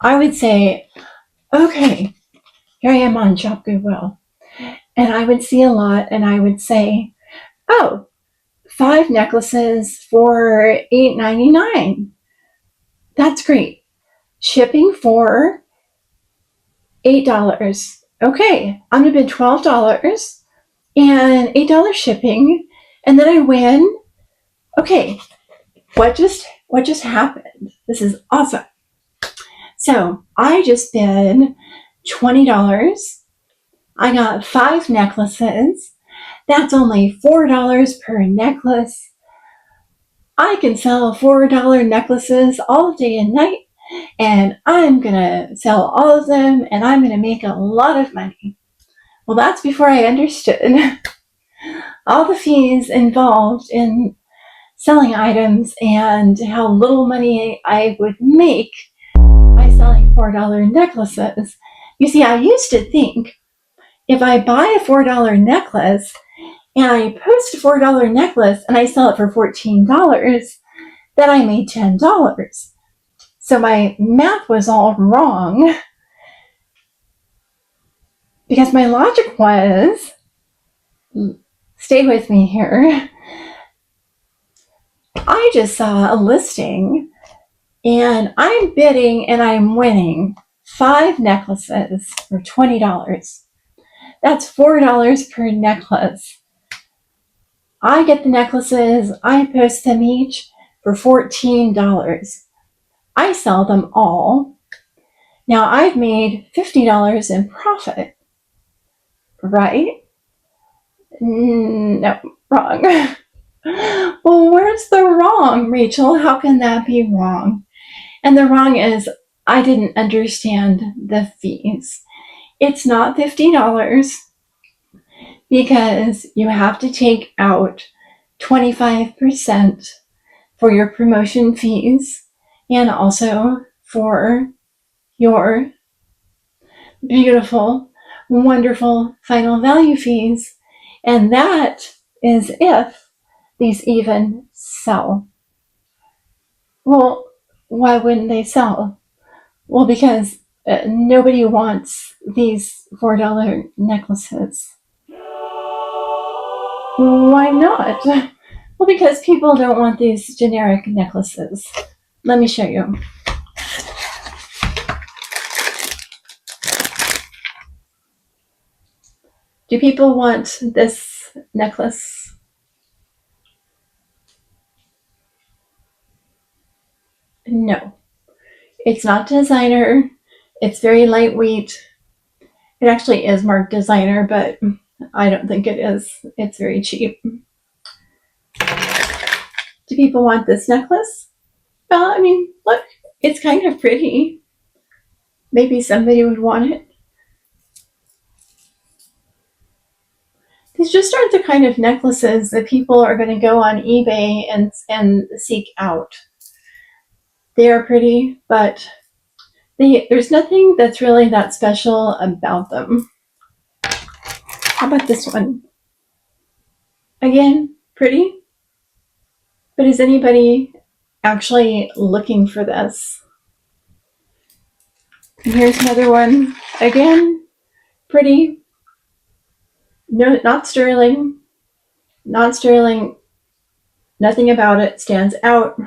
I would say, okay, here I am on Shop Goodwill. And I would see a lot and I would say, oh, 5 necklaces for $8.99. That's great. Shipping for $8. Okay, I'm gonna bid $12 and $8 shipping, and then I win. Okay, what just happened? This is awesome. So I just bid $20. I got 5 necklaces. That's only $4 per necklace. I can sell $4 necklaces all day and night, and I'm gonna sell all of them, and I'm gonna make a lot of money. Well, that's before I understood all the fees involved in selling items and how little money I would make by selling $4 necklaces. You see, I used to think if I buy a $4 necklace and I post a $4 necklace and I sell it for $14, then I made $10. So my math was all wrong because my logic was, stay with me here, I just saw a listing and I'm bidding and I'm winning 5 necklaces for $20. That's $4 per necklace. I get the necklaces, I post them each for $14. I sell them all. Now I've made $50 in profit, right? No, wrong. Well, where's the wrong, Rachel? How can that be wrong? And the wrong is I didn't understand the fees. It's not $50 because you have to take out 25% for your promotion fees and also for your beautiful, wonderful final value fees. And that is if these even sell. Well, why wouldn't they sell? Well, because nobody wants these $4 necklaces. Why not? Well, because people don't want these generic necklaces. Let me show you. Do people want this necklace? No. It's not designer. It's very lightweight. It actually is marked designer, but I don't think it is. It's very cheap. Do people want this necklace? Well, I mean, look, it's kind of pretty. Maybe somebody would want it. These just aren't the kind of necklaces that people are going to go on eBay and seek out. They are pretty, but there's nothing that's really that special about them. How about this one? Again, pretty, but is anybody actually looking for this? And here's another one. Again, pretty. No, not sterling. Not sterling. Nothing about it stands out.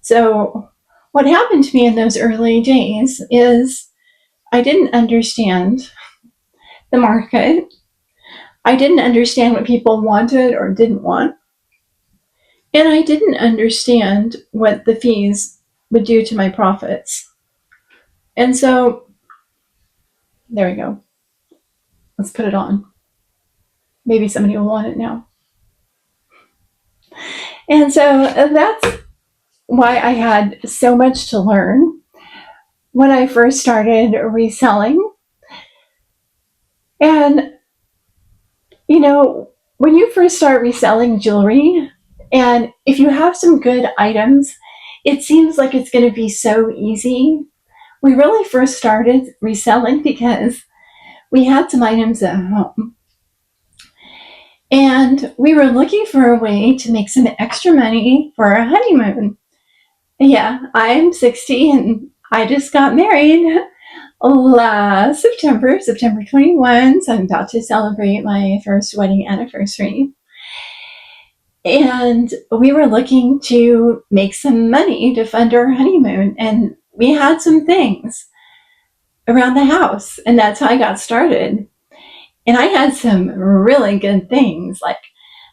So what happened to me in those early days is I didn't understand the market. I didn't understand what people wanted or didn't want. And I didn't understand what the fees would do to my profits. And so, there we go. Let's put it on. Maybe somebody will want it now. And so that's why I had so much to learn when I first started reselling. And, you know, when you first start reselling jewelry, and if you have some good items, it seems like it's going to be so easy. We really first started reselling because we had some items at home. And we were looking for a way to make some extra money for our honeymoon. Yeah, I'm 60 and I just got married last September, September 21. So I'm about to celebrate my first wedding anniversary. And we were looking to make some money to fund our honeymoon. And we had some things around the house. And that's how I got started. And I had some really good things. Like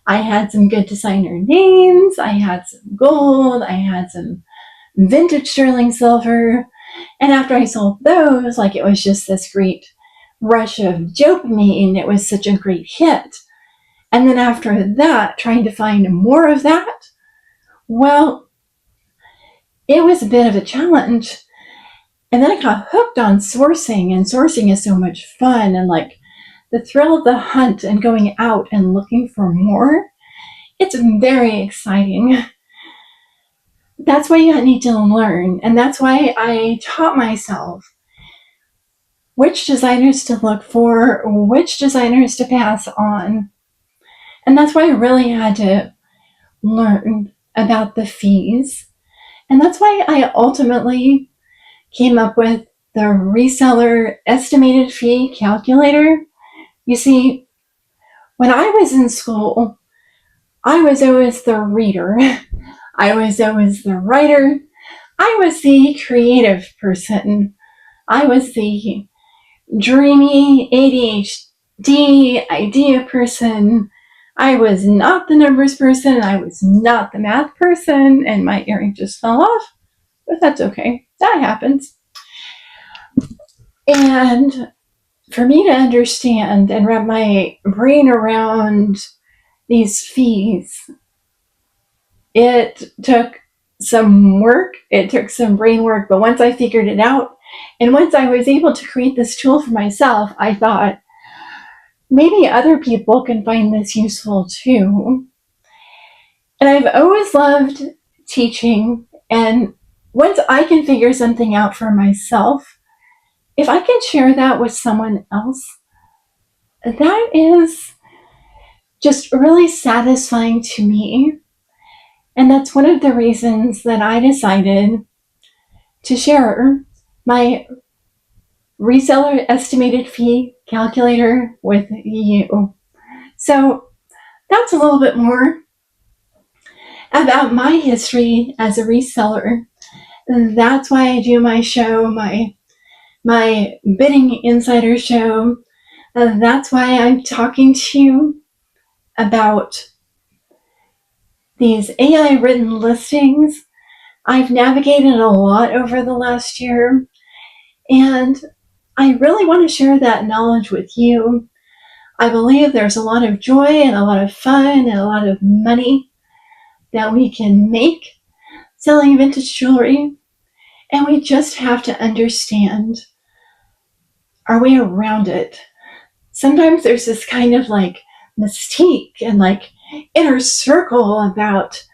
I had some good designer names, I had some gold, I had some vintage sterling silver. And after I sold those, like it was just this great rush of dopamine. It was such a great hit. And then after that, trying to find more of that, well, it was a bit of a challenge. And then I got hooked on sourcing, and sourcing is so much fun. And like the thrill of the hunt and going out and looking for more, it's very exciting. That's why you need to learn. And that's why I taught myself which designers to look for, which designers to pass on. And that's why I really had to learn about the fees. And that's why I ultimately came up with the reseller estimated fee calculator. You see, when I was in school, I was always the reader. I was always the writer. I was the creative person. I was the dreamy ADHD idea person. I was not the numbers person. I was not the math person, and my earring just fell off. But that's okay. That happens. And for me to understand and wrap my brain around these fees, it took some work. It took some brain work. But once I figured it out, and once I was able to create this tool for myself, I thought, maybe other people can find this useful too. And I've always loved teaching. And once I can figure something out for myself, if I can share that with someone else, that is just really satisfying to me. And that's one of the reasons that I decided to share my reseller estimated fee calculator with you. So that's a little bit more about my history as a reseller. That's why I do my show, my bidding insider show. That's why I'm talking to you about these AI written listings. I've navigated a lot over the last year, and I really want to share that knowledge with you. I believe there's a lot of joy and a lot of fun and a lot of money that we can make selling vintage jewelry, and we just have to understand our way around it. Sometimes there's this kind of like mystique and like inner circle about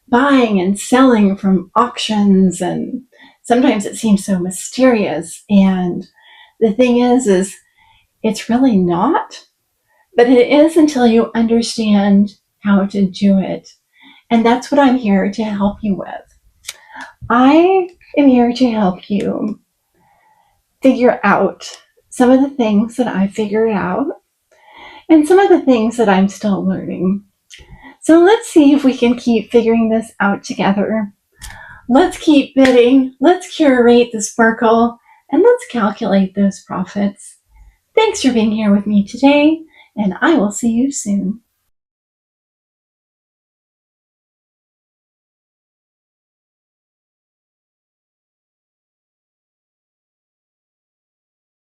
buying and selling from auctions, and sometimes it seems so mysterious. And the thing is it's really not, but it is until you understand how to do it. And that's what I'm here to help you with. I am here to help you figure out some of the things that I figured out and some of the things that I'm still learning. So let's see if we can keep figuring this out together. Let's keep bidding, let's curate the sparkle, and let's calculate those profits. Thanks for being here with me today, and I will see you soon.